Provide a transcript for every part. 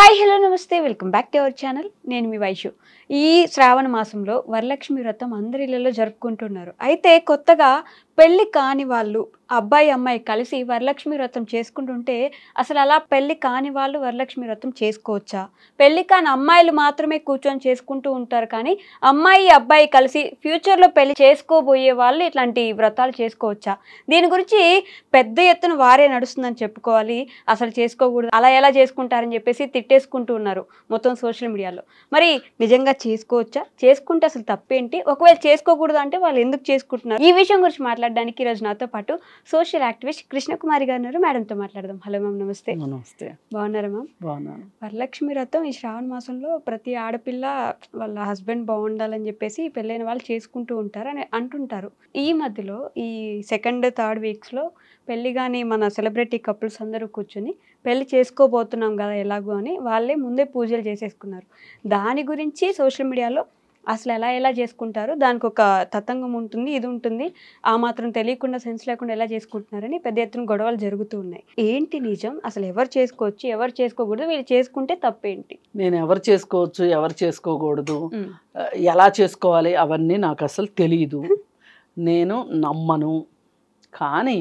Hi hello నమస్తే welcome back to our channel. నేను మీ వైషు. ఈ శ్రావణ మాసంలో వరలక్ష్మి వ్రతం అందరి ఇళ్లలో జరుపుకుంటున్నారు. అయితే కొత్తగా పెళ్లి కాని వాళ్ళు అబ్బాయి అమ్మాయి కలిసి వరలక్ష్మి వ్రతం చేసుకుంటుంటే అసలు అలా పెళ్లి కాని వాళ్ళు వరలక్ష్మి వ్రతం చేసుకోవచ్చా? పెళ్లి కాని అమ్మాయిలు మాత్రమే కూర్చొని చేసుకుంటూ ఉంటారు, కానీ అమ్మాయి అబ్బాయి కలిసి ఫ్యూచర్లో పెళ్లి చేసుకోబోయే వాళ్ళు ఇట్లాంటి వ్రతాలు చేసుకోవచ్చా? దీని గురించి పెద్ద ఎత్తున వారే నడుస్తుందని చెప్పుకోవాలి. అసలు చేసుకోకూడదు, అలా ఎలా చేసుకుంటారని చెప్పేసి తిట్టేసుకుంటూ ఉన్నారు మొత్తం సోషల్ మీడియాలో. మరి నిజంగా చేసుకోవచ్చా? చేసుకుంటే అసలు తప్పేంటి? ఒకవేళ చేసుకోకూడదు అంటే వాళ్ళు ఎందుకు చేసుకుంటున్నారు? ఈ విషయం గురించి మాట్లాడడానికి ఈరోజు నాతో పాటు సోషల్ యాక్టివిస్ట్ కృష్ణకుమారి గారు ఉన్నారు. మేడంతో మాట్లాడదాం. హలో మ్యామ్, నమస్తే. నమస్తే. బాగున్నారా మ్యామ్? బాగున్నాను. వరలక్ష్మి వ్రతం ఈ శ్రావణ మాసంలో ప్రతి ఆడపిల్ల వాళ్ళ హస్బెండ్ బాగుండాలని చెప్పేసి పెళ్ళైన వాళ్ళు చేసుకుంటూ ఉంటారు అని అంటుంటారు. ఈ మధ్యలో ఈ సెకండ్ థర్డ్ వీక్స్లో పెళ్ళి కానీ మన సెలబ్రిటీ కపుల్స్ అందరూ కూర్చొని పెళ్లి చేసుకోబోతున్నాం కదా ఎలాగో అని వాళ్ళే ముందే పూజలు చేసేసుకున్నారు. దాని గురించి సోషల్ మీడియాలో అసలు ఎలా చేసుకుంటారు, దానికి ఒక తతంగం ఉంటుంది, ఇది ఉంటుంది, ఆ మాత్రం తెలియకుండా సెన్స్ లేకుండా ఎలా చేసుకుంటున్నారని పెద్ద ఎత్తున గొడవలు జరుగుతూ ఉన్నాయి. ఏంటి నిజం? అసలు ఎవరు చేసుకోవచ్చు, ఎవరు చేసుకోకూడదు, వీళ్ళు చేసుకుంటే తప్పేంటి? నేను ఎవరు చేసుకోవచ్చు, ఎవరు చేసుకోకూడదు, ఎలా చేసుకోవాలి అవన్నీ నాకు అసలు తెలియదు, నేను నమ్మను. కానీ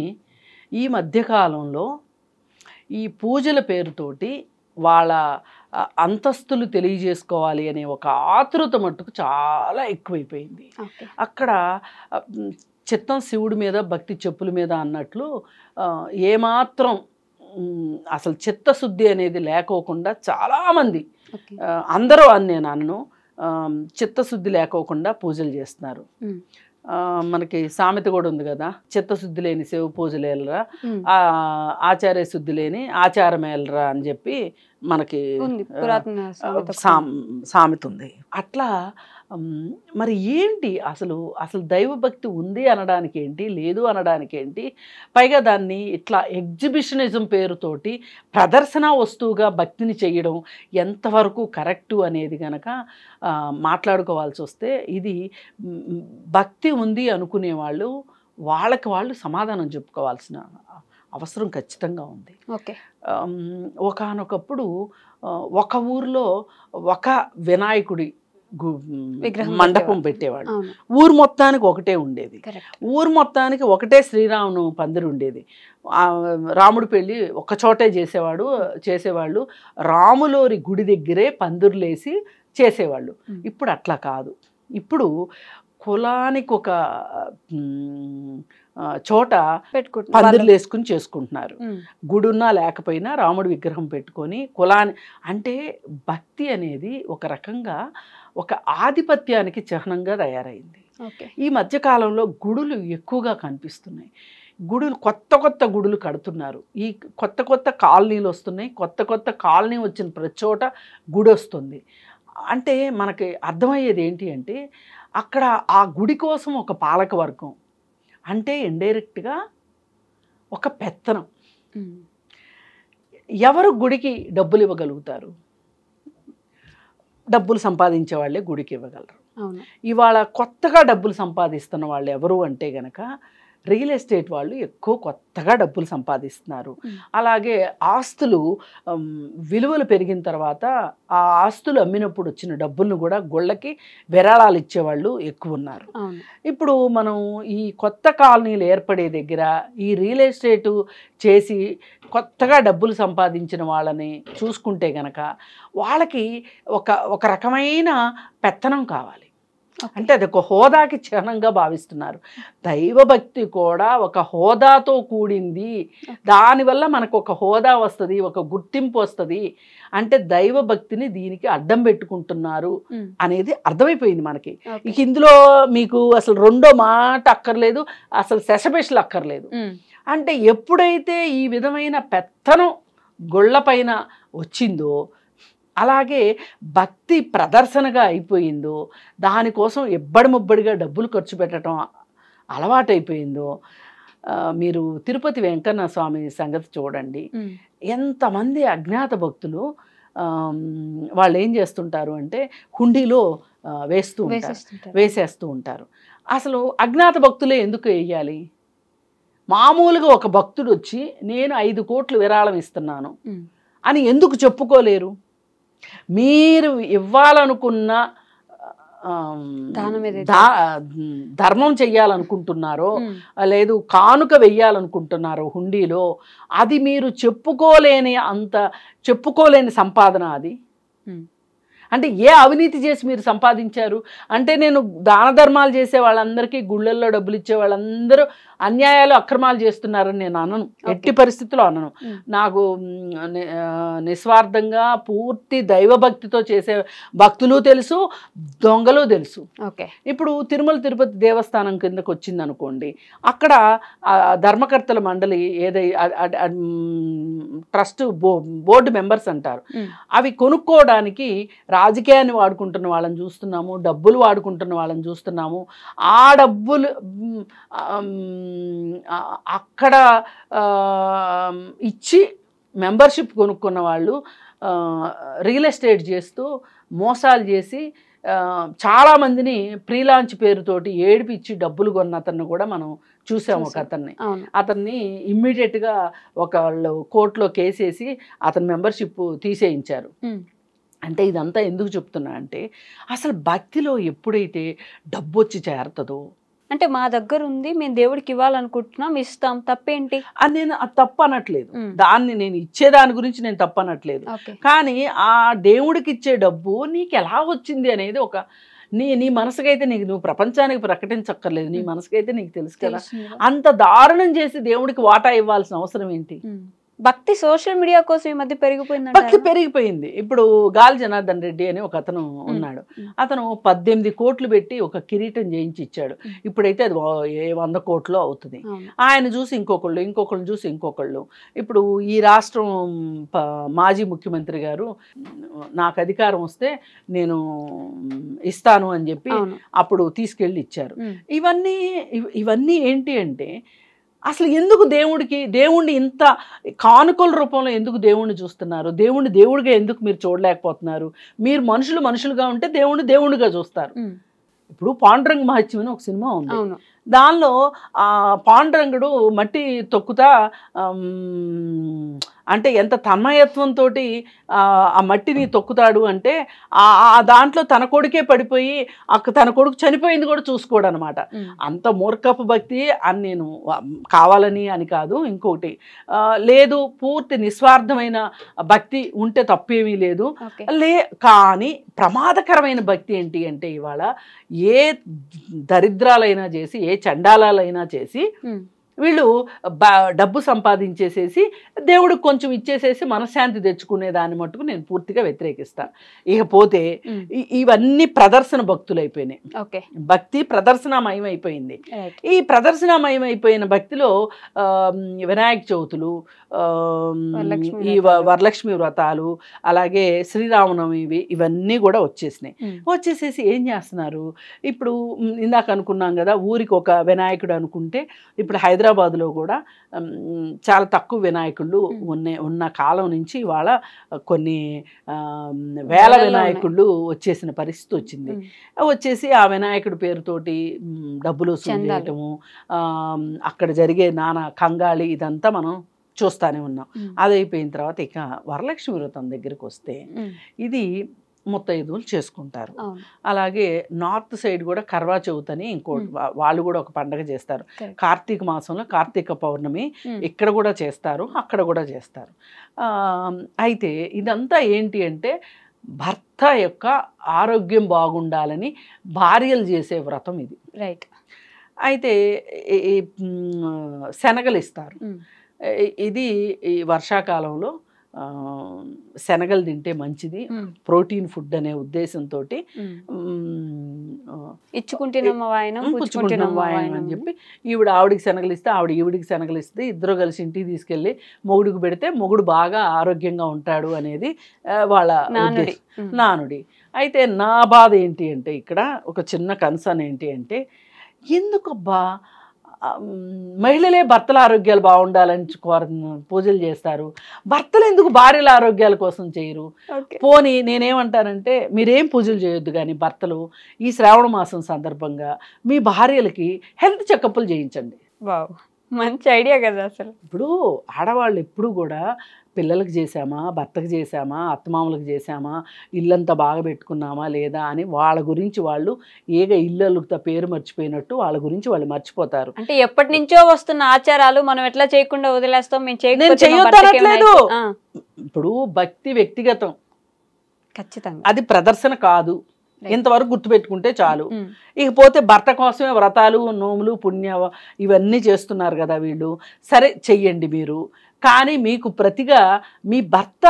ఈ మధ్యకాలంలో ఈ పూజల పేరుతోటి వాళ్ళ అంతస్తులు తెలియజేసుకోవాలి అనే ఒక ఆతృత మట్టుకు చాలా ఎక్కువైపోయింది. అక్కడ చిత్తం శివుడి మీద భక్తి చెప్పుల మీద అన్నట్లు ఏమాత్రం అసలు చిత్తశుద్ధి అనేది లేకోకుండా చాలామంది, అందరూ అని నేను అన్ను, చిత్తశుద్ధి లేకోకుండా పూజలు చేస్తున్నారు. మనకి సామెత కూడా ఉంది కదా, చిత్తశుద్ధి లేని శివ పూజలు ఏలరా, ఆచార్య శుద్ధి లేని ఆచారం ఏలరా అని చెప్పి మనకి సామెత ఉంది. అట్లా మరి ఏంటి అసలు దైవభక్తి ఉంది అనడానికి ఏంటి, లేదు అనడానికి ఏంటి? పైగా దాన్ని ఇట్లా ఎగ్జిబిషనిజం పేరుతోటి ప్రదర్శన వస్తువుగా భక్తిని చేయడం ఎంతవరకు కరెక్టు అనేది కనుక మాట్లాడుకోవాల్సి వస్తే, ఇది భక్తి ఉంది అనుకునే వాళ్ళకి వాళ్ళు సమాధానం చెప్పుకోవాల్సిన అవసరం ఖచ్చితంగా ఉంది. ఒకానొకప్పుడు ఒక ఊర్లో ఒక వినాయకుడి మండపం పెట్టేవాడు. ఊరు మొత్తానికి ఒకటే ఉండేది, ఊరు మొత్తానికి ఒకటే శ్రీరామును పందిరి ఉండేది. రాముడి పెళ్ళి ఒక చోటే చేసేవాళ్ళు, రాములోరి గుడి దగ్గరే పందిరులేసి చేసేవాళ్ళు. ఇప్పుడు అట్లా కాదు. ఇప్పుడు కులానికి ఒక చోట పందిర్లు వేసుకుని చేసుకుంటున్నారు. గుడున్నా లేకపోయినా రాముడి విగ్రహం పెట్టుకొని అంటే భక్తి అనేది ఒక రకంగా ఒక ఆధిపత్యానికి చిహ్నంగా తయారైంది. ఈ మధ్యకాలంలో గుడులు ఎక్కువగా కనిపిస్తున్నాయి. గుడులు కొత్త గుడులు కడుతున్నారు. ఈ కొత్త కాలనీలు వస్తున్నాయి. కొత్త కాలనీ వచ్చిన ప్రతి చోట గుడి వస్తుంది. అంటే మనకి అర్థమయ్యేది ఏంటి అంటే, అక్కడ ఆ గుడి కోసం ఒక పాలక వర్గం, అంటే ఇండైరెక్ట్గా ఒక పెత్తనం. ఎవరు గుడికి డబ్బులు ఇవ్వగలుగుతారు? డబ్బులు సంపాదించే వాళ్ళే గుడికి ఇవ్వగలరు. ఇవాళ కొత్తగా డబ్బులు సంపాదిస్తున్న వాళ్ళు ఎవరు అంటే గనక రియల్ ఎస్టేట్ వాళ్ళు ఎక్కువ కొత్తగా డబ్బులు సంపాదిస్తున్నారు. అలాగే ఆస్తులు విలువలు పెరిగిన తర్వాత ఆ ఆస్తులు అమ్మినప్పుడు వచ్చిన డబ్బులను కూడా గుళ్ళకి విరాళాలు ఇచ్చేవాళ్ళు ఎక్కువ ఉన్నారు. ఇప్పుడు మనం ఈ కొత్త కాలనీలు ఏర్పడే దగ్గర ఈ రియల్ ఎస్టేటు చేసి కొత్తగా డబ్బులు సంపాదించిన వాళ్ళని చూసుకుంటే గనక వాళ్ళకి ఒక రకమైన పెత్తనం కావాలి. అంటే అది ఒక హోదాకి చిహ్నంగా భావిస్తున్నారు. దైవభక్తి కూడా ఒక హోదాతో కూడింది. దానివల్ల మనకు ఒక హోదా వస్తుంది, ఒక గుర్తింపు వస్తుంది. అంటే దైవభక్తిని దీనికి అడ్డం పెట్టుకుంటున్నారు అనేది అర్థమైపోయింది మనకి. ఇక ఇందులో మీకు అసలు రెండో మాట అక్కర్లేదు, అసలు శశబెషలు అక్కర్లేదు. అంటే ఎప్పుడైతే ఈ విధమైన పెత్తనం గొళ్ళపైన వచ్చిందో, అలాగే భక్తి ప్రదర్శనగా అయిపోయిందో, దానికోసం ముబ్బడిగా డబ్బులు ఖర్చు పెట్టడం అలవాటైపోయిందో, మీరు తిరుపతి వెంకన్న స్వామి సంగతి చూడండి. ఎంతమంది అజ్ఞాత భక్తులు వాళ్ళు ఏం చేస్తుంటారు అంటే హుండీలో వేసేస్తూ ఉంటారు. అసలు అజ్ఞాత భక్తులే ఎందుకు వేయాలి? మామూలుగా ఒక భక్తుడు వచ్చి నేను 5 కోట్లు విరాళం ఇస్తున్నాను అని ఎందుకు చెప్పుకోలేరు? మీరు ఇవ్వాలనుకున్న ధర్మం చెయ్యాలనుకుంటున్నారో లేదు కానుక వెయ్యాలనుకుంటున్నారో హుండీలో, అది మీరు చెప్పుకోలేని సంపాదన అది. అంటే ఏ అవినీతి చేసి మీరు సంపాదించారు అంటే, నేను దాన ధర్మాలు చేసే వాళ్ళందరికీ, గుళ్ళల్లో డబ్బులు ఇచ్చే వాళ్ళందరూ అన్యాయాలు అక్రమాలు చేస్తున్నారని నేను అనను, ఎట్టి పరిస్థితుల్లో అనను. నాకు నిస్వార్థంగా పూర్తి దైవభక్తితో చేసే భక్తులు తెలుసు, దొంగలు తెలుసు. ఇప్పుడు తిరుమల తిరుపతి దేవస్థానం కిందకు వచ్చింది అనుకోండి, అక్కడ ధర్మకర్తల మండలి ట్రస్ట్ బోర్డు మెంబర్స్ అంటారు, అవి కొనుక్కోవడానికి రాజకీయాన్ని వాడుకుంటున్న వాళ్ళని చూస్తున్నాము, డబ్బులు వాడుకుంటున్న వాళ్ళని చూస్తున్నాము. ఆ డబ్బులు అక్కడ ఇచ్చి మెంబర్షిప్ కొనుక్కున్న వాళ్ళు రియల్ ఎస్టేట్ చేస్తూ మోసాలు చేసి చాలామందిని ప్రీలాంచ్ పేరుతోటి ఏడిపిచ్చి డబ్బులు కొన్న అతన్ని కూడా మనం చూసాము. ఒక అతన్ని ఇమ్మీడియట్గా ఒకళ్ళు కోర్టులో కేసేసి అతని మెంబర్షిప్ తీసేయించారు. అంటే ఇదంతా ఎందుకు చెప్తున్నా అంటే, అసలు భక్తిలో ఎప్పుడైతే డబ్బు వచ్చి చేరుతుందో, అంటే మా దగ్గర ఉంది, మేము దేవుడికి ఇవ్వాలనుకుంటున్నాం, ఇస్తాం, తప్పేంటి అని నేను తప్పు అనట్లేదు. దాన్ని నేను ఇచ్చేదాని గురించి నేను తప్పు అనట్లేదు. కానీ ఆ దేవుడికి ఇచ్చే డబ్బు నీకు ఎలా వచ్చింది అనేది ఒక నీ మనసుకైతే నువ్వు ప్రపంచానికి ప్రకటించక్కర్లేదు, నీ మనసుకైతే నీకు తెలుసు కదా. అంత దారుణం చేసి దేవుడికి వాటా ఇవ్వాల్సిన అవసరం ఏంటి? భక్తి సోషల్ మీడియా కోసం ఈ మధ్య పెరిగిపోయింది. భక్తి పెరిగిపోయింది. ఇప్పుడు గాలి జనార్దన్ రెడ్డి అని ఒక అతను ఉన్నాడు, అతను 18 కోట్లు పెట్టి ఒక కిరీటం చేయించి ఇచ్చాడు. ఇప్పుడైతే అది 100 కోట్లు అవుతుంది. ఆయన చూసి ఇంకొకళ్ళు చూసి ఇంకొకళ్ళు. ఇప్పుడు ఈ రాష్ట్రం మాజీ ముఖ్యమంత్రి గారు నాకు అధికారం వస్తే నేను ఇస్తాను అని చెప్పి అప్పుడు తీసుకెళ్ళి ఇచ్చారు. ఇవన్నీ ఏంటి అంటే, అసలు ఎందుకు దేవుణ్ణి ఇంత కానుకల రూపంలో ఎందుకు దేవుణ్ణి చూస్తున్నారు? దేవుడిగా ఎందుకు మీరు చూడలేకపోతున్నారు? మీరు మనుషులుగా ఉంటే దేవుడిగా చూస్తారు. ఇప్పుడు పాండురంగ మహత్యం అని ఒక సినిమా ఉంది, దానిలో పాండురంగుడు మట్టి తొక్కుతా అంటే ఎంత తన్మయత్వంతో ఆ మట్టిని తొక్కుతాడు అంటే, దాంట్లో తన కొడుకే పడిపోయి తన కొడుకు చనిపోయింది కూడా చూసుకోడు అనమాట. అంత మూర్ఖపు భక్తి అని నేను కావాలని అని కాదు, ఇంకోటి లేదు, పూర్తి నిస్వార్థమైన భక్తి ఉంటే తప్పేమీ లేదు. కానీ ప్రమాదకరమైన భక్తి ఏంటి అంటే, ఇవాళ ఏ దరిద్రాలైనా చేసి, ఏ చండాలాలైనా చేసి వీళ్ళు డబ్బు సంపాదించేసేసి దేవుడికి కొంచెం ఇచ్చేసేసి మనశ్శాంతి తెచ్చుకునే దాన్ని మట్టుకు నేను పూర్తిగా వ్యతిరేకిస్తాను. ఇకపోతే ఇవన్నీ ప్రదర్శన భక్తులు అయిపోయినాయి. భక్తి ప్రదర్శనమయం అయిపోయింది. ఈ ప్రదర్శనమయం అయిపోయిన భక్తిలో వినాయక చవితులు, ఈ వరలక్ష్మి వ్రతాలు, అలాగే శ్రీరామనవమి, ఇవన్నీ కూడా వచ్చేసేసి ఏం చేస్తున్నారు? ఇప్పుడు ఇందాక అనుకున్నాం కదా, ఊరికి ఒక వినాయకుడు అనుకుంటే, ఇప్పుడు హైదరాబాద్లో కూడా చాలా తక్కువ వినాయకుళ్ళు ఉన్న కాలం నుంచి ఇవాళ కొన్ని వేల వినాయకుళ్ళు వచ్చేసిన పరిస్థితి వచ్చింది. వచ్చేసి ఆ వినాయకుడి పేరుతోటి డబ్బులు వసూలు చేయటము, అక్కడ జరిగే నానా కంగాళి, ఇదంతా మనం చూస్తూనే ఉన్నాం. అది అయిపోయిన తర్వాత ఇక వరలక్ష్మి వ్రతం దగ్గరికి వస్తే, ఇది ముత్తైదువులు చేసుకుంటారు. అలాగే నార్త్ సైడ్ కూడా కర్వా చౌత్ అని ఇంకోటి, వాళ్ళు కూడా ఒక పండగ చేస్తారు. కార్తీక మాసంలో కార్తీక పౌర్ణమి ఇక్కడ కూడా చేస్తారు, అక్కడ కూడా చేస్తారు. అయితే ఇదంతా ఏంటి అంటే, భర్త యొక్క ఆరోగ్యం బాగుండాలని భార్యలు చేసే వ్రతం ఇది. అయితే శనగలు ఇస్తారు. ఇది ఈ వర్షాకాలంలో శనగలు తింటే మంచిది, ప్రోటీన్ ఫుడ్ అనే ఉద్దేశంతో ఇచ్చుకుంటున్నాం అని చెప్పి ఆవిడికి శనగలు ఇస్తే, ఈవిడికి శనగలు ఇస్తే, ఇద్దరు కలిసి ఇంటికి తీసుకెళ్ళి మొగుడికి పెడితే మొగుడు బాగా ఆరోగ్యంగా ఉంటాడు అనేది వాళ్ళ నానుడి. అయితే నా బాధ ఏంటి అంటే, ఇక్కడ ఒక చిన్న కన్సర్న్ ఏంటి అంటే, ఎందుకబ్బా మహిళలే భర్తల ఆరోగ్యాలు బాగుండాలని పూజలు చేస్తారు, భర్తలు ఎందుకు భార్యల ఆరోగ్యాల కోసం చేయరు? పోనీ నేనేమంటానంటే, మీరేం పూజలు చేయొద్దు కానీ భర్తలు ఈ శ్రావణ మాసం సందర్భంగా మీ భార్యలకి హెల్త్ చెకప్లు చేయించండి. మంచి ఐడియా కదా అసలు. ఇప్పుడు ఆడవాళ్ళు ఎప్పుడు కూడా పిల్లలకు చేసామా, భర్తకు చేసామా, అత్తమామలకు చేసామా, ఇల్లంతా బాగా పెట్టుకున్నామా లేదా అని వాళ్ళ గురించి వాళ్ళు ఇల్లు పేరు మర్చిపోయినట్టు వాళ్ళ గురించి వాళ్ళు మర్చిపోతారు. అంటే ఎప్పటి నుంచో వస్తున్న ఆచారాలు మనం ఎట్లా చేయకుండా వదిలేస్తాం, మేము చేయొద్దనట్లేదు. ఇప్పుడు భక్తి వ్యక్తిగతం, ఖచ్చితంగా అది ప్రదర్శన కాదు. ఇంతవరకు గుర్తుపెట్టుకుంటే చాలు. ఇకపోతే భర్త కోసమే వ్రతాలు, నోములు, పుణ్య ఇవన్నీ చేస్తున్నారు కదా వీళ్ళు. సరే చెయ్యండి మీరు, కానీ మీకు ప్రతిగా మీ భర్త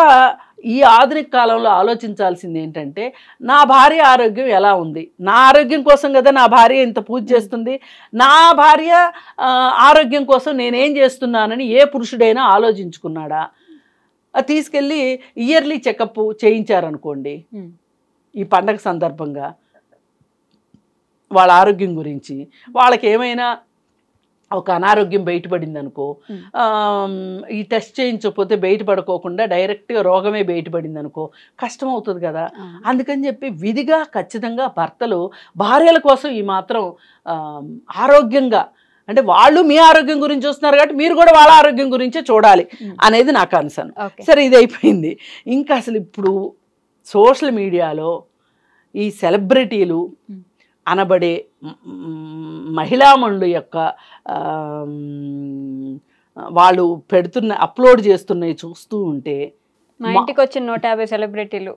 ఈ ఆధునిక కాలంలో ఆలోచించాల్సింది ఏంటంటే, నా భార్య ఆరోగ్యం ఎలా ఉంది, నా ఆరోగ్యం కోసం కదా నా భార్య ఇంత పూజ చేస్తుంది, నా భార్య ఆరోగ్యం కోసం నేనేం చేస్తున్నానని ఏ పురుషుడైనా ఆలోచించుకున్నాడా? తీసుకెళ్ళి ఇయర్లీ చెకప్ చేయించారనుకోండి ఈ పండగ సందర్భంగా వాళ్ళ ఆరోగ్యం గురించి, వాళ్ళకి ఏమైనా ఒక అనారోగ్యం బయటపడింది అనుకో, ఈ టెస్ట్ చేయించకపోతే బయటపడుకోకుండా డైరెక్ట్గా రోగమే బయటపడింది అనుకో, కష్టం అవుతుంది కదా. అందుకని చెప్పి విధిగా ఖచ్చితంగా భర్తలు భార్యల కోసం ఈ మాత్రం ఆరోగ్యంగా, అంటే వాళ్ళు మీ ఆరోగ్యం గురించి చూస్తున్నారు కాబట్టి మీరు కూడా వాళ్ళ ఆరోగ్యం గురించే చూడాలి అనేది నా కన్సర్న్. సరే, ఇది అయిపోయింది. ఇంకా అసలు ఇప్పుడు సోషల్ మీడియాలో ఈ సెలబ్రిటీలు అనబడే మహిళామణుల యొక్క వాళ్ళు అప్లోడ్ చేస్తున్నవి చూస్తూ ఉంటే, మా ఇంటికి వచ్చిన 150 సెలబ్రిటీలు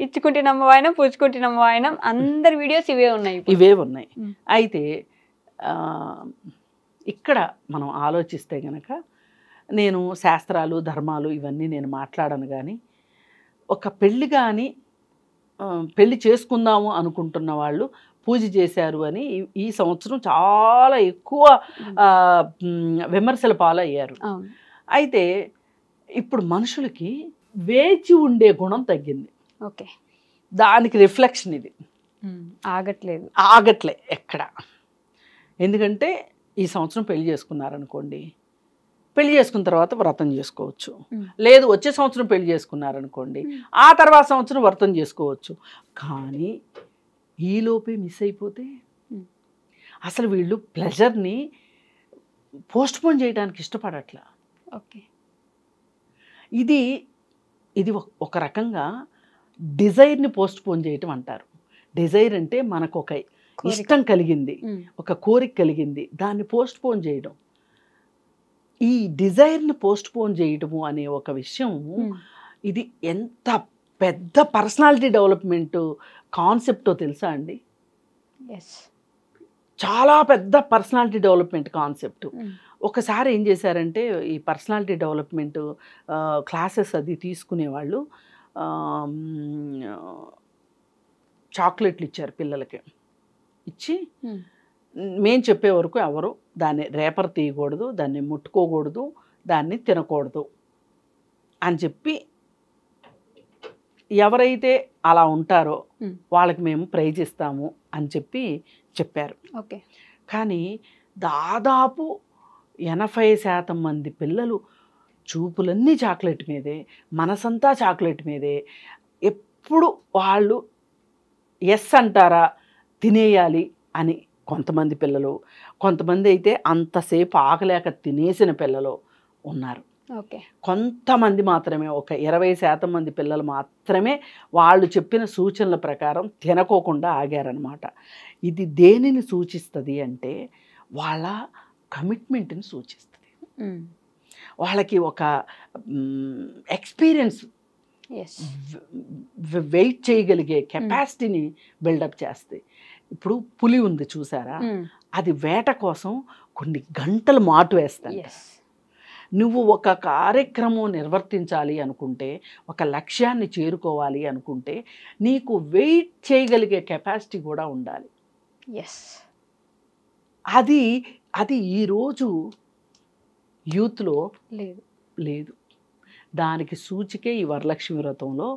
ఇచ్చుకుంటున్నాము వాయనం, పూచుకుంటున్నాము వాయనం, అందరి వీడియోస్ ఇవే ఉన్నాయి. అయితే ఇక్కడ మనం ఆలోచిస్తే గనక, నేను శాస్త్రాలు, ధర్మాలు ఇవన్నీ నేను మాట్లాడను, కానీ ఒక పెళ్ళి కానీ పెళ్ళి చేసుకుందాము అనుకుంటున్న వాళ్ళు పూజ చేశారు అని ఈ సంవత్సరం చాలా ఎక్కువ విమర్శల పాలయ్యారు. అయితే ఇప్పుడు మనుషులకి వేచి ఉండే గుణం తగ్గింది. ఓకే, దానికి రిఫ్లెక్షన్ ఇది. ఆగట్లే ఎక్కడ. ఎందుకంటే ఈ సంవత్సరం పెళ్లి చేసుకున్నారనుకోండి, పెళ్లి చేసుకున్న తర్వాత వ్రతం చేసుకోవచ్చు. లేదు, వచ్చే సంవత్సరం పెళ్లి చేసుకున్నారనుకోండి, ఆ తర్వాత సంవత్సరం వ్రతం చేసుకోవచ్చు. కానీ ఈలోపే మిస్ అయిపోతే అసలు వీళ్ళు ప్లెజర్ని పోస్ట్పోన్ చేయడానికి ఇష్టపడట్లా. ఓకే, ఇది ఒక రకంగా డిజైర్ని పోస్ట్పోన్ చేయటం అంటారు. డిజైర్ అంటే మనకు ఒక ఇష్టం కలిగింది, ఒక కోరిక కలిగింది, దాన్ని పోస్ట్పోన్ చేయడం. ఈ డిజైర్ని పోస్ట్పోన్ చేయడము అనే ఒక విషయం, ఇది ఎంత పెద్ద పర్సనాలిటీ డెవలప్మెంట్ కాన్సెప్టో తెలుసా అండి? చాలా పెద్ద పర్సనాలిటీ డెవలప్మెంట్ కాన్సెప్ట్. ఒకసారి ఏం చేశారంటే, ఈ పర్సనాలిటీ డెవలప్మెంట్ క్లాసెస్ అది తీసుకునేవాళ్ళు చాక్లెట్లు ఇచ్చారు పిల్లలకి. ఇచ్చి మేము చెప్పే వరకు ఎవరు దాన్ని రేపర్ తీయకూడదు, దాన్ని ముట్టుకోకూడదు, దాన్ని తినకూడదు అని చెప్పి, ఎవరైతే అలా ఉంటారో వాళ్ళకి మేము ప్రైజ్ ఇస్తాము అని చెప్పారు. ఓకే, కానీ దాదాపు 80% మంది పిల్లలు చూపులన్నీ చాక్లెట్ మీదే, మనసంతా చాక్లెట్ మీదే. ఎప్పుడు వాళ్ళు ఎస్ అంటారా, తినేయాలి అని కొంతమంది పిల్లలు, కొంతమంది అయితే అంతసేపు ఆకలేక తినేసిన పిల్లలు ఉన్నారు. కొంతమంది మాత్రమే, ఒక 20% మంది పిల్లలు మాత్రమే వాళ్ళు చెప్పిన సూచనల ప్రకారం తినకోకుండా ఆగారనమాట. ఇది దేనిని సూచిస్తుంది అంటే, వాళ్ళ కమిట్మెంట్ని సూచిస్తుంది. వాళ్ళకి ఒక ఎక్స్పీరియన్స్, వెయిట్ చేయగలిగే కెపాసిటీని బిల్డప్ చేస్తాయి. ఇప్పుడు పులి ఉంది చూసారా, అది వేట కోసం కొన్ని గంటలు మాటు వేస్తాయి. నువ్వు ఒక కార్యక్రమం నిర్వర్తించాలి అనుకుంటే, ఒక లక్ష్యాన్ని చేరుకోవాలి అనుకుంటే, నీకు వెయిట్ చేయగలిగే కెపాసిటీ కూడా ఉండాలి. అది ఈరోజు యూత్లో లేదు. దానికి సూచికే ఈ వరలక్ష్మి వ్రతంలో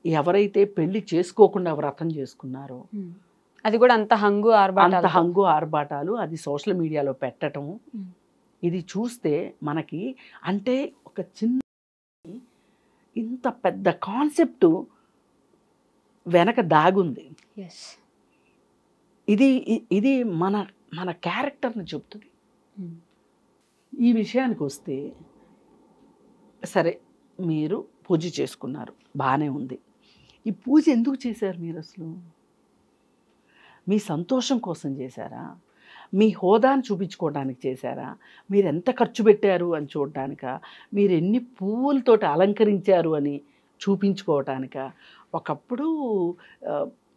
ఎవరైతే పెళ్లి చేసుకోకుండా వ్రతం చేసుకున్నారో, అది కూడా అంత హంగు ఆర్భాటాలు అది సోషల్ మీడియాలో పెట్టడం, ఇది చూస్తే మనకి అంటే ఒక చిన్న ఇంత పెద్ద కాన్సెప్ట్ వెనక దాగుంది. ఇది మన క్యారెక్టర్ని చెప్తుంది. ఈ విషయానికి వస్తే సరే మీరు పూజ చేసుకున్నారు, బాగానే ఉంది. ఈ పూజ ఎందుకు చేశారు మీరు అసలు? మీ సంతోషం కోసం చేశారా? మీ హోదాను చూపించుకోవడానికి చేశారా? మీరు ఎంత ఖర్చు పెట్టారు అని చూడటానికా? మీరు ఎన్ని పువ్వులతోటి అలంకరించారు అని చూపించుకోవటానికా? ఒకప్పుడు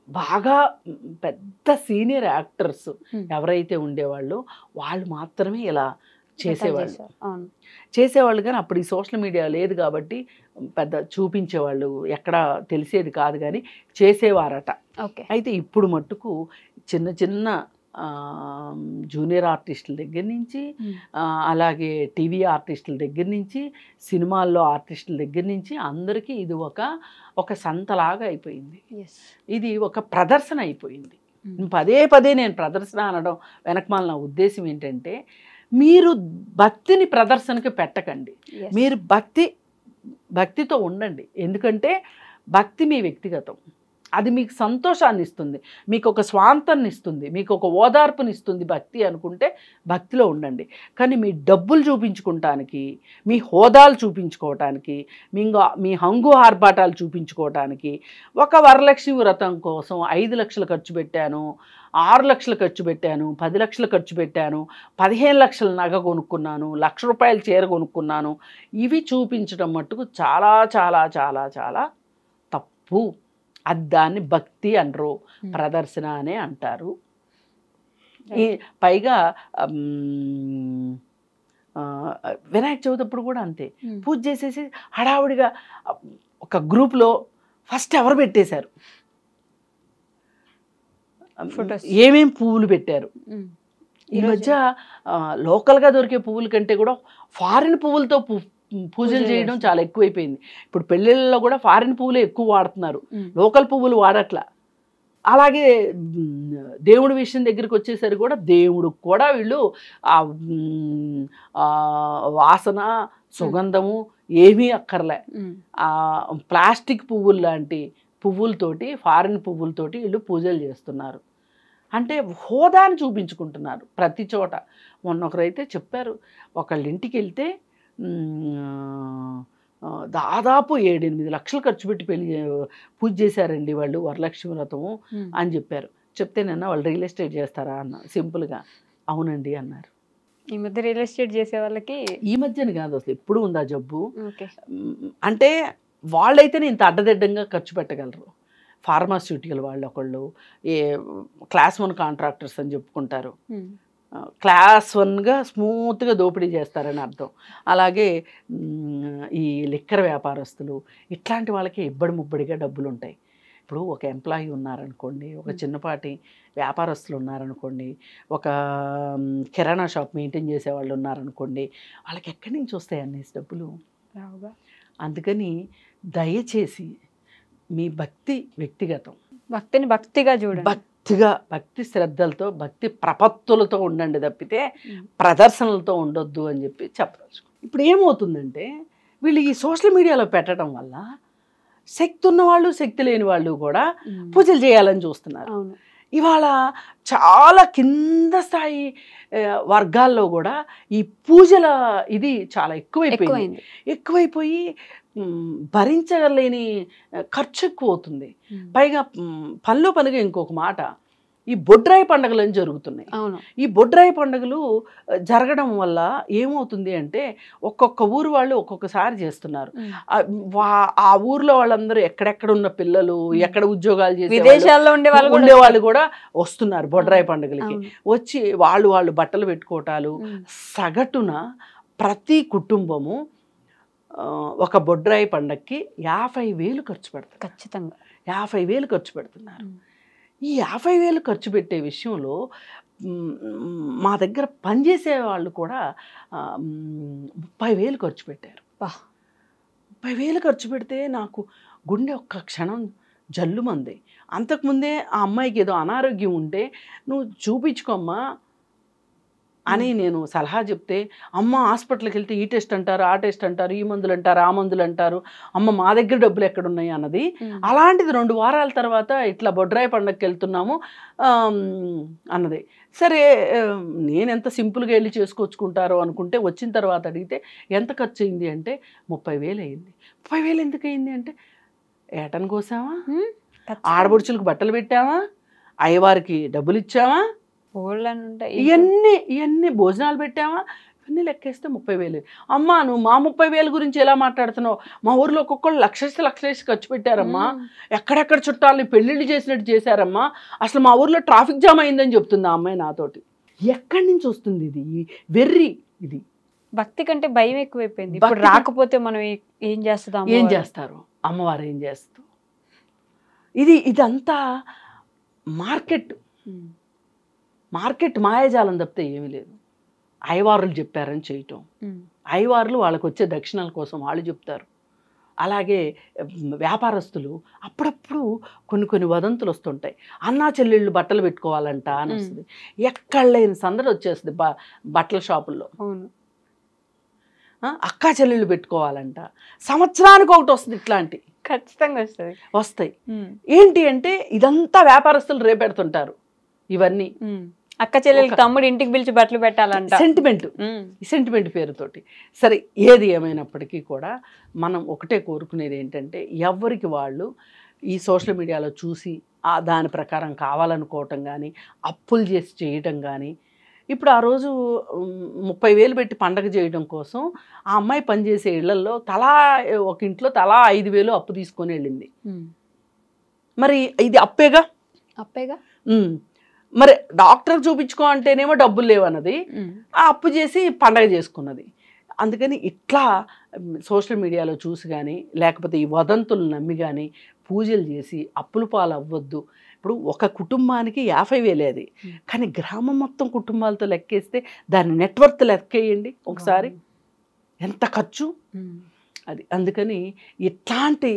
బాగా పెద్ద సీనియర్ యాక్టర్స్ ఎవరైతే ఉండేవాళ్ళో వాళ్ళు మాత్రమే ఇలా చేసేవాళ్ళు కానీ అప్పుడు ఈ సోషల్ మీడియా లేదు కాబట్టి పెద్ద చూపించేవాళ్ళు ఎక్కడ తెలిసేది కాదు, కానీ చేసేవారట. అయితే ఇప్పుడు మట్టుకు చిన్న చిన్న జూనియర్ ఆర్టిస్టుల దగ్గర నుంచి, అలాగే టీవీ ఆర్టిస్టుల దగ్గర నుంచి, సినిమాల్లో ఆర్టిస్టుల దగ్గర నుంచి అందరికీ ఇది ఒక సంతలాగా అయిపోయింది. ఇది ఒక ప్రదర్శన అయిపోయింది. పదే పదే నేను ప్రదర్శన అనడం వెనకమాల నా ఉద్దేశం ఏంటంటే, మీరు భక్తిని ప్రదర్శనకి పెట్టకండి. మీరు భక్తితో ఉండండి. ఎందుకంటే భక్తి మీ వ్యక్తిగతం. అది మీకు సంతోషాన్ని ఇస్తుంది, మీకు ఒక స్వాంతాన్ని ఇస్తుంది, మీకు ఒక ఓదార్పుని ఇస్తుంది భక్తి అనుకుంటే భక్తిలో ఉండండి. కానీ మీ డబ్బులు చూపించుకోవటానికి, మీ హోదాలు చూపించుకోవటానికి, మీ హంగు ఆర్భాటాలు చూపించుకోవటానికి, ఒక వరలక్ష్మి వ్రతం కోసం 5 లక్షలు ఖర్చు పెట్టాను, 6 లక్షలు ఖర్చు పెట్టాను, 10 లక్షలు ఖర్చు పెట్టాను, 15 లక్షల నగ కొనుక్కున్నాను, ₹1,00,000 చీర కొనుక్కున్నాను, ఇవి చూపించడం మట్టుకు చాలా చాలా చాలా చాలా తప్పు. అది దాన్ని భక్తి అనరు, ప్రదర్శన అనే అంటారు. పైగా వినాయక చవితి అప్పుడు కూడా అంతే, పూజ చేసేసి హడావుడిగా ఒక గ్రూప్లో ఫస్ట్ ఎవరు పెట్టేశారు, ఏమేం పువ్వులు పెట్టారు. ఈ మధ్య లోకల్గా దొరికే పువ్వుల కంటే కూడా ఫారిన్ పువ్వులతో పూజలు చేయడం చాలా ఎక్కువైపోయింది. ఇప్పుడు పెళ్ళిళ్ళలో కూడా ఫారిన్ పువ్వులే ఎక్కువ వాడుతున్నారు, లోకల్ పువ్వులు వాడట్లా. అలాగే దేవుడి విషయం దగ్గరికి వచ్చేసరికి కూడా దేవుడికి కూడా వీళ్ళు వాసన సుగంధము ఏమీ అక్కర్లే, ప్లాస్టిక్ పువ్వులు లాంటి పువ్వులతోటి, ఫారిన్ పువ్వులతోటి వీళ్ళు పూజలు చేస్తున్నారు. అంటే హోదాని చూపించుకుంటున్నారు ప్రతి చోట. మొన్న ఒకరైతే చెప్పారు, ఒకళ్ళ ఇంటికి వెళ్తే దాదాపు 7-8 లక్షలు ఖర్చు పెట్టి పూజ చేశారండి వాళ్ళు వరలక్ష్మి వ్రతము అని చెప్పారు. చెప్తే నిన్న వాళ్ళు రియల్ ఎస్టేట్ చేస్తారా అన్న, సింపుల్గా అవునండి అన్నారు. ఈ మధ్య రియల్ ఎస్టేట్ చేసే వాళ్ళకి, ఈ మధ్యని కాదు అసలు ఎప్పుడు ఉందా జబ్బు. అంటే వాళ్ళైతేనే ఇంత అడ్డదిడ్డంగా ఖర్చు పెట్టగలరు. ఫార్మాస్యూటికల్ వాళ్ళు ఒకళ్ళు క్లాస్ 1 కాంట్రాక్టర్స్ అని చెప్పుకుంటారు, క్లాస్ 1గా స్మూత్గా దోపిడీ చేస్తారని అర్థం. అలాగే ఈ లిక్కర్ వ్యాపారస్తులు, ఇట్లాంటి వాళ్ళకి ముబ్బడిగా డబ్బులు ఉంటాయి. ఇప్పుడు ఒక ఎంప్లాయీ ఉన్నారనుకోండి, ఒక చిన్నపాటి వ్యాపారస్తులు ఉన్నారనుకోండి, ఒక కిరాణా షాప్ మెయింటైన్ చేసే వాళ్ళు ఉన్నారనుకోండి, వాళ్ళకి ఎక్కడి నుంచి వస్తాయి అన్ని డబ్బులు? అందుకని దయచేసి మీ భక్తి వ్యక్తిగతం, భక్తిని భక్తిగా చూడండి, భక్తి శ్రద్ధలతో, భక్తి ప్రపత్తులతో ఉండండి తప్పితే ప్రదర్శనలతో ఉండొద్దు అని చెప్పి చెప్పదలుచు. ఇప్పుడు ఏమవుతుందంటే వీళ్ళు ఈ సోషల్ మీడియాలో పెట్టడం వల్ల శక్తి ఉన్నవాళ్ళు శక్తి లేని వాళ్ళు కూడా పూజలు చేయాలని చూస్తున్నారు. ఇవాళ చాలా కింద స్థాయి వర్గాల్లో కూడా ఈ పూజల ఇది చాలా ఎక్కువైపోయి భరించలేని ఖర్చు ఎక్కువ అవుతుంది. పైగా పనిలో పనిగా ఇంకొక మాట, ఈ బొడ్రాయి పండుగలు అని జరుగుతున్నాయి. ఈ బొడ్రాయి పండుగలు జరగడం వల్ల ఏమవుతుంది అంటే ఒక్కొక్క ఊరు వాళ్ళు ఒక్కొక్కసారి చేస్తున్నారు. ఆ ఊర్లో వాళ్ళందరూ ఎక్కడెక్కడ ఉన్న పిల్లలు, ఎక్కడ ఉద్యోగాలు చేసే విదేశాల్లో ఉండే వాళ్ళు కూడా వస్తున్నారు బొడ్రాయి పండుగలకి. వచ్చి వాళ్ళు బట్టలు పెట్టుకోవటాలు. సగటున ప్రతి కుటుంబము ఒక బొడ్రాయి పండగకి 50,000 ఖర్చు పెడతారు. ఖచ్చితంగా 50,000 ఖర్చు పెడుతున్నారు. ఈ 50,000 ఖర్చు పెట్టే విషయంలో మా దగ్గర పనిచేసే వాళ్ళు కూడా 30,000 ఖర్చు పెట్టారు. 30,000 ఖర్చు పెడితే నాకు గుండె ఒక్క క్షణం జల్లుమంది. అంతకుముందే ఆ అమ్మాయికి ఏదో అనారోగ్యం ఉంటే, నువ్వు చూపించుకోమ్మా, అని నేను సలహా చెప్తే, అమ్మ హాస్పిటల్కి వెళ్తే ఈ టెస్ట్ అంటారు, ఆ టెస్ట్ అంటారు, ఈ మందులు అంటారు, ఆ మందులు అంటారు, అమ్మ మా దగ్గర డబ్బులు ఎక్కడున్నాయి అన్నది. అలాంటిది 2 వారాల తర్వాత ఇట్లా బొడ్రాయి పండగకి వెళ్తున్నాము అన్నది. సరే నేను ఎంత సింపుల్గా వెళ్ళి చేసుకొచ్చుకుంటారో అనుకుంటే, వచ్చిన తర్వాత అడిగితే ఎంత ఖర్చు అయింది అంటే 30,000 అయింది. 30,000 ఎందుకు అయింది అంటే, ఏటను కోసామా, ఆడబడుచులకు బట్టలు పెట్టామా, అయ్యవారికి డబ్బులు ఇచ్చామా, ఇవన్నీ భోజనాలు పెట్టామా, ఇవన్నీ లెక్కేస్తే 30,000. అమ్మా నువ్వు మా 30,000 గురించి ఎలా మాట్లాడుతున్నావు? మా ఊర్లో ఒక్కొక్కళ్ళు లక్షలేసి ఖర్చు పెట్టారమ్మా, ఎక్కడెక్కడ చుట్టాలని పెళ్ళిళ్ళు చేసినట్టు చేశారమ్మా, అసలు మా ఊర్లో ట్రాఫిక్ జామ్ అయిందని చెప్తుంది ఆ అమ్మాయి నాతోటి. ఎక్కడి నుంచి వస్తుంది ఇది వెర్రి? ఇది భక్తి కంటే భయం ఎక్కువైపోయింది. ఇప్పుడు రాకపోతే మనం ఏం చేస్తారు, అమ్మవారు ఏం చేస్తారు? ఇదంతా మార్కెట్ మాయాజాలం తప్పితే ఏమీ లేదు. అయ్యవారులు చెప్పారని చేయటం, అయ్యవారులు వాళ్ళకు వచ్చే దక్షిణాల కోసం వాళ్ళు చెప్తారు. అలాగే వ్యాపారస్తులు అప్పుడప్పుడు కొన్ని వదంతులు వస్తుంటాయి. అన్నా చెల్లెళ్ళు బట్టలు పెట్టుకోవాలంట అని వస్తుంది. ఎక్కడ లేని సందడి వచ్చేస్తుంది బట్టల షాపుల్లో. అక్కా చెల్లెళ్ళు పెట్టుకోవాలంట, సంవత్సరానికి ఒకటి వస్తుంది. ఇట్లాంటి ఖచ్చితంగా వస్తాయి. ఏంటి అంటే ఇదంతా వ్యాపారస్తులు రేపెడుతుంటారు. ఇవన్నీ అక్క చెల్లెలకి తమ్ముడు ఇంటికి పిలిచి బట్టలు పెట్టాలంట, సెంటిమెంట్ పేరుతోటి. సరే, ఏది ఏమైనప్పటికీ కూడా మనం ఒకటే కోరుకునేది ఏంటంటే, ఎవరికి వాళ్ళు ఈ సోషల్ మీడియాలో చూసి దాని ప్రకారం కావాలనుకోవటం కానీ, అప్పులు చేసి చేయటం కానీ. ఇప్పుడు ఆ రోజు 30,000 పెట్టి పండగ చేయడం కోసం ఆ అమ్మాయి పనిచేసే ఇళ్లలో ఒక ఇంట్లో తలా 5,000 అప్పు తీసుకొని వెళ్ళింది. మరి ఇది అప్పేగా. మరి డాక్టర్ చూపించుకో అంటేనేమో డబ్బులు లేవన్నది, ఆ అప్పు చేసి పండగ చేసుకున్నది. అందుకని ఇట్లా సోషల్ మీడియాలో చూసి కానీ, లేకపోతే ఈ వదంతులు నమ్మి కానీ పూజలు చేసి అప్పుల పాలు అవ్వద్దు. ఇప్పుడు ఒక కుటుంబానికి 50,000 అది, కానీ గ్రామం మొత్తం కుటుంబాలతో లెక్కేస్తే దాని నెట్వర్త్ లెక్కేయండి ఒకసారి, ఎంత ఖర్చు అది. అందుకని ఇట్లాంటి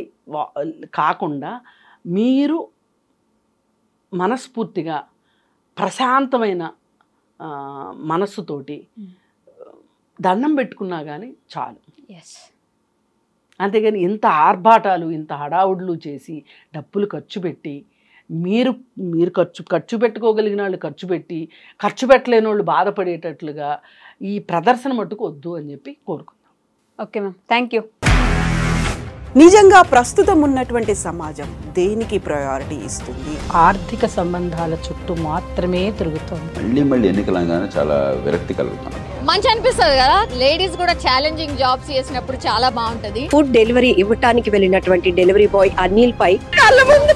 కాకుండా మీరు మనస్ఫూర్తిగా ప్రశాంతమైన మనస్సుతోటి దండం పెట్టుకున్నా కానీ చాలు. అంతేగాని ఇంత ఆర్భాటాలు, ఇంత హడావుడులు చేసి డబ్బులు ఖర్చు పెట్టి మీరు ఖర్చు పెట్టుకోగలిగిన వాళ్ళు ఖర్చు పెట్టి, ఖర్చు పెట్టలేని వాళ్ళు బాధపడేటట్లుగా ఈ ప్రదర్శన మట్టుకు వద్దు అని చెప్పి కోరుకుందాం. Okay ma'am, thank you. నిజంగా ప్రస్తుతం ఉన్నటువంటి సమాజం దేనికి ప్రయారిటీ ఇస్తుంది? ఆర్థిక సంబంధాల చుట్టూ మాత్రమే తిరుగుతుంది. మళ్ళీ ఎన్నికలంగానే చాలా విరక్తి కలుగుతాం. మంచి అనిపిస్తుంది కదా, లేడీస్ కూడా ఛాలెంజింగ్ జాబ్స్ చేసినప్పుడు చాలా బాగుంటది. ఫుడ్ డెలివరీ ఇవ్వటానికి వెళ్ళినటువంటి డెలివరీ బాయ్ అనిల్ పై కళ్ళ ముందు